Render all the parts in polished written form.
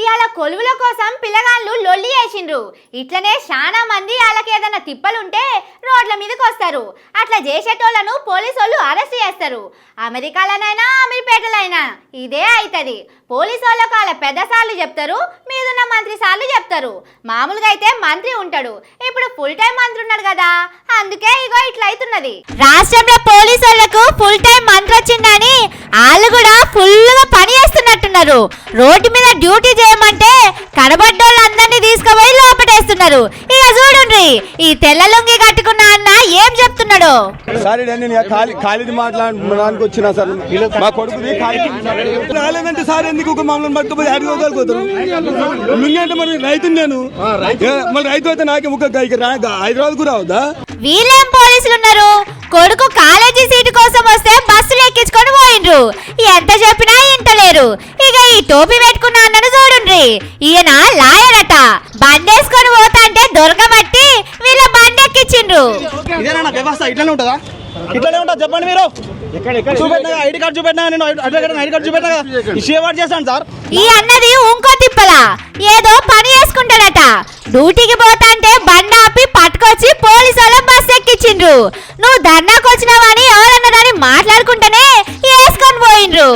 ఇయాల కొలువుల కోసం పిల్లగాళ్ళు లొల్లి చేసిండ్రు. ఇట్లనే చాలా మంది వాళ్ళకి ఏదైనా తిప్పలుంటే రోడ్ల మీదకి వస్తారు. అట్లా చేసేటోళ్లను పోలీసోళ్ళు అరెస్ట్ చేస్తారు. అమెరికాలోనైనా అమీర్పేటలైనా ఇదే అవుతుంది. పోలీసోళ్ళకు వాళ్ళ పెద్ద సార్లు చెప్తారు, మీదున్న మంత్రి సార్లు చెప్తారు. మామూలుగా అయితే మంత్రి ఉంటాడు, ఇప్పుడు ఫుల్ టైం మంత్రి ఉన్నాడు కదా, అందుకే ఇగో ఇట్లా అవుతున్నది. రాష్ట్రంలో పోలీసోళ్లకు ఫుల్ టైం మంత్రి వచ్చిందని వాళ్ళు కూడా ఫుల్గా పని చేస్తున్నట్టున్నారు. రోడ్డు మీద డ్యూటీ చేయమంటే కనబడ్డోళ్ళందరినీ తీసుకుపోయి లోపటేస్తున్నారు. ఇక చూడండి ఈ తెల్ల లుంగి కట్టుకున్న అన్న ఏం చెప్తున్నాడు. సరే నేను ఖాళీ మాట్లాడడానికి వచ్చినా సార్, మా కొడుకుది రాలేదంటే సార్ ఎందుకు మమ్మల్ని పట్టుకుపోయి అడిగోగలుగుతారు. లుంగి అంటే మరి రైతు, నేను మరి రైతు అయితే నాకే హైదరాబాద్ కూడా రావద్దా? వీళ్ళేం పోలీసులు ఉన్నారు, కొడుకు కాలేజీ సీటు కోసం వస్తే బస్సులు ఎక్కించుకొని పోయిండ్రు. ఎంత చెప్పినా ఇంటలేరు. ఇక ఈ టోపీ పెట్టుకున్న అన్నను చూడుండ్రి, ఈయన లాయర్ అట. బండేసుకొని పోతా అంటే దొరకబట్టి వీళ్ళ బండి ఎక్కించిండ్రు. ఇదేనా వ్యవస్థ? ఇట్లానే ఉంటుందా? ఇట్లానే ఉంటుంది చెప్పండి. మీరు చూపెట్టినా ఐడి కార్డు చూపెట్టినా, నేను ఐడి కార్డు చూపెట్టినా ఇష్యూ అవార్డు చేశాను సార్. ఈ అన్నది ఇంకో తిప్పలా ఏదో పని చేసుకుంటాడట. డ్యూటీకి పోతా అంటే బండి ఆపి పట్టుకొచ్చి పోలీసు వాళ్ళ బస్ ఎక్కించిండ్రు. నువ్వు ధర్నాకు వచ్చినావని ఎవరన్నారని మాట్లాడుకుంటేనే వేసుకొని పోయిండ్రు.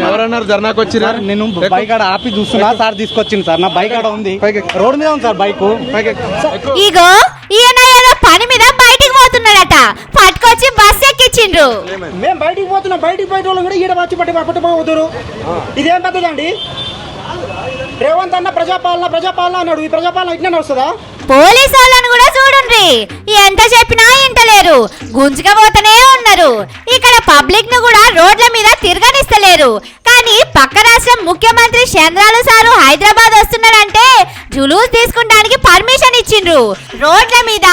ఎవరన్నారు ధర్నాకు వచ్చినా? నేను బైక్ ఆడ ఆపి చూస్తున్నా సార్, తీసుకొచ్చింది సార్. నా బైక్ ఆడ ఉంది, రోడ్ మీద ఉంది సార్ బైక్. ఇగో ఈయన ఏదో పని మీద బయటికి పోతున్నాడట, పట్టుకొచ్చి బస్ ఎక్కించిండ్రు. మేము బయటికి పోతున్నాం, బయటికి పోయే వాళ్ళు కూడా ఈడ వచ్చి పట్టుకుపోతున్నారు. ఇదేం పెద్దదండి? రేవంత్ అన్న ప్రజాపాలన అన్నాడు. ఈ ప్రజాపాలన ఇట్లా వస్తుందా? పోలీసు వాళ్ళని కూడా చూడండి, ఎంత చెప్పినా ఇంటలేరు, గుంజుకపోతూనే ఉన్నారు. ఇక్కడ పబ్లిక్ ను కూడా రోడ్ల మీద తిరగనిస్తలేరు. కానీ పక్క రాష్ట్రం ముఖ్యమంత్రి చంద్రాలు సారు హైదరాబాద్ వస్తున్నాడంటే జులూస్ తీసుకుంటానికి పర్మిషన్ ఇచ్చిండ్రు. రోడ్ల మీద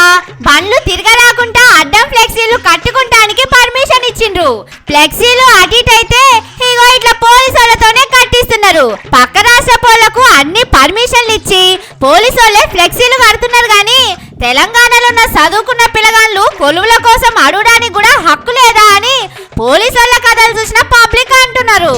బండ్లు తిరగరాకుండా అడ్డం ఫ్లెక్సీలు కట్టుకుంటానికి పర్మిషన్ ఇచ్చిండ్రు. ఫ్లెక్సీలు అటు ఇటు అయితే ఇగో ఇట్లా పోలీసు వాళ్ళతోనే కట్టిస్తున్నారు. పక్క రాష్ట్ర పోలకు అన్ని పర్మిషన్లు ఇచ్చి పోలీసు వాళ్ళే ఫ్లెక్సీలు కడుతున్నారు. కానీ తెలంగాణలో ఉన్న చదువుకున్న పిల్లగాళ్ళు కొలువుల కోసం అడగడానికి కూడా హక్కు లేదా అని పోలీసు వాళ్ళ కథలు చూసిన పబ్లిక్ అంటున్నారు.